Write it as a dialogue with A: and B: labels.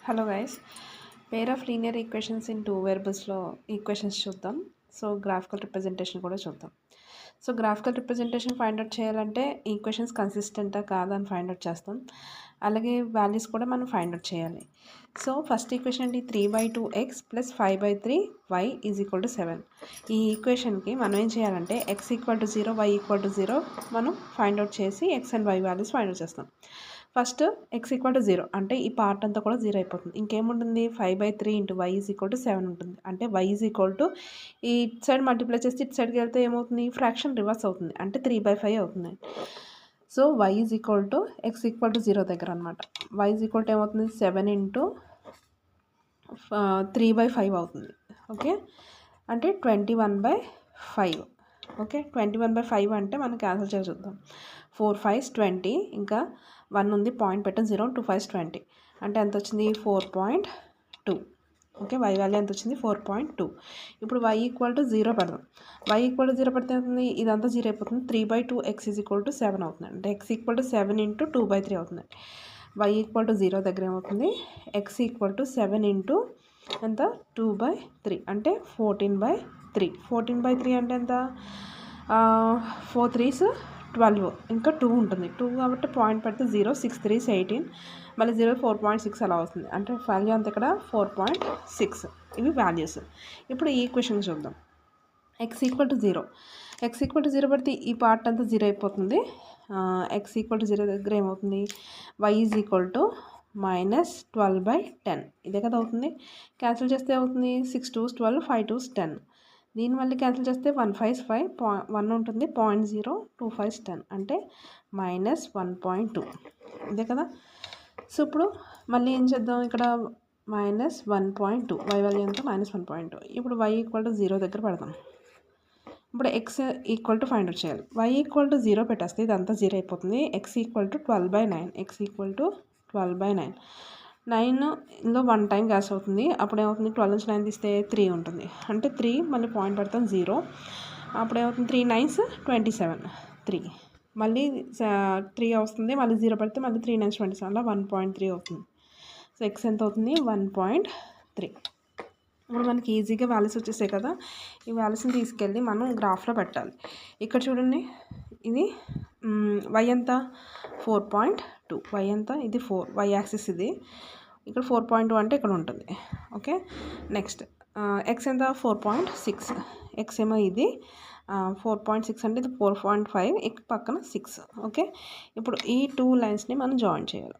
A: Hello guys, pair of linear equations in 2 వేరియబుల్స్లో equations చూద్దాం. So graphical representation కూడా చూద్దాం. So graphical representation find out చేయాలంటే equations కన్సిస్టెంటా కాదా అని ఫైండ్ అవుట్ చేస్తాం. అలాగే వాల్యూస్ కూడా మనం ఫైండ్ అవుట్ చేయాలి. సో ఫస్ట్ ఈక్వేషన్ ఏంటి, 3/2x + 5/3y = 7. ఈ ఈక్వేషన్కి మనం ఏం చేయాలంటే x = 0, y = 0 మనం ఫైండ్ అవుట్ చేసి x and y values find out చేస్తాం. ఫస్ట్ x = 0 అంటే ఈ పార్ట్ అంతా కూడా 0 అయిపోతుంది. ఇంకేముంటుంది, 5/3 × y = 7 ఉంటుంది. అంటే y ఈ సైడ్ మల్టిప్లై చేస్తే ఇటు సైడ్కి వెళ్తే ఏమవుతుంది, ఫ్రాక్షన్ రివర్స్ అవుతుంది, అంటే 3/5 అవుతుంది. సో y x = 0 దగ్గర అనమాట. y ఏమవుతుంది, 7 × 3/5 అవుతుంది. ఓకే, అంటే 21/5. ఓకే, 21/5 అంటే మనం క్యాన్సిల్ చేసి చూద్దాం. 4 5s 20, ఇంకా 1 ఉంది, పాయింట్ పెట్టాం, 0 2 5s 20 అంటే ఎంత వచ్చింది, 4.2. ఓకే, y వాల్యూ ఎంత వచ్చింది, 4.2. ఇప్పుడు y = 0 పెడదాం. y = 0 పెడితే అవుతుంది, ఇదంతా 0 అయిపోతుంది. 3/2x = 7 అవుతుంది. అంటే x = 7 × 2/3 అవుతుంది. y = 0 దగ్గర ఏమవుతుంది, x = 7 × ఎంత, 2/3 అంటే 14/3. 14/3 అంటే ఎంత, 4 3s 12, ఇంకా 2 ఉంటుంది. 2 కాబట్టి పాయింట్ పెడితే 0 6 3s 18, మళ్ళీ 0 4.6 అలా వస్తుంది. అంటే వాల్యూ అంతా ఇక్కడ 4.6. ఇవి వాల్యూస్. ఇప్పుడు ఈ ఈక్వేషన్ చూద్దాం. x = 0. x = 0 పెడితే ఈ పార్ట్ అంతా 0 అయిపోతుంది. x = 0 దగ్గర ఏమవుతుంది, y = -12/10. ఇదే కదా అవుతుంది. క్యాన్సిల్ చేస్తే అవుతుంది, 6 2s 12, 5 2s 10. దీన్ని మళ్ళీ క్యాన్సిల్ చేస్తే 1 5s 5, 1 ఉంటుంది, 0.0 2 5s 10 అంటే -1.2. ఇదే కదా. సో ఇప్పుడు మళ్ళీ ఏం చేద్దాం, ఇక్కడ -1.2, y వాల్యూ ఎంత, -1.2. ఇప్పుడు y = 0 దగ్గర పెడదాం. ఇప్పుడు x = ఫైండ్ అవుట్ చేయాలి. y = 0 పెట్టేస్తే ఇదంతా 0 అయిపోతుంది. x = 12/9. x = 12/9. 9లో 1 టైం గ్యాస్ అవుతుంది. అప్పుడు ఏమవుతుంది, 12 నుంచి 9 తీస్తే 3 ఉంటుంది. అంటే 3 మళ్ళీ పాయింట్ పెడతాం 0. అప్పుడు ఏమవుతుంది, 3 9s 27, 3 మళ్ళీ 3 వస్తుంది. మళ్ళీ 0 పెడితే మళ్ళీ 3 9s 27, అలా 1.3 అవుతుంది. సో x ఎంత అవుతుంది, 1.3. ఇప్పుడు మనకి ఈజీగా వాల్యూస్ వచ్చేసాయి కదా. ఈ వాల్యూస్ని తీసుకెళ్ళి మనం గ్రాఫ్లో పెట్టాలి. ఇక్కడ చూడండి, ఇది y ఎంత, 4.2. y ఎంత, ఇది 4, y యాక్సిస్ ఇది. ఇక్కడ 4.2 అంటే ఇక్కడ ఉంటుంది. ఓకే, నెక్స్ట్ x ఎంత, 4.6. x ఏమో ఇది 4.6 అంటే ఇది 4.5, ఇక్కడ పక్కన 6. ఓకే, ఇప్పుడు ఈ 2 లైన్స్ని మనం జాయిన్ చేయాలి.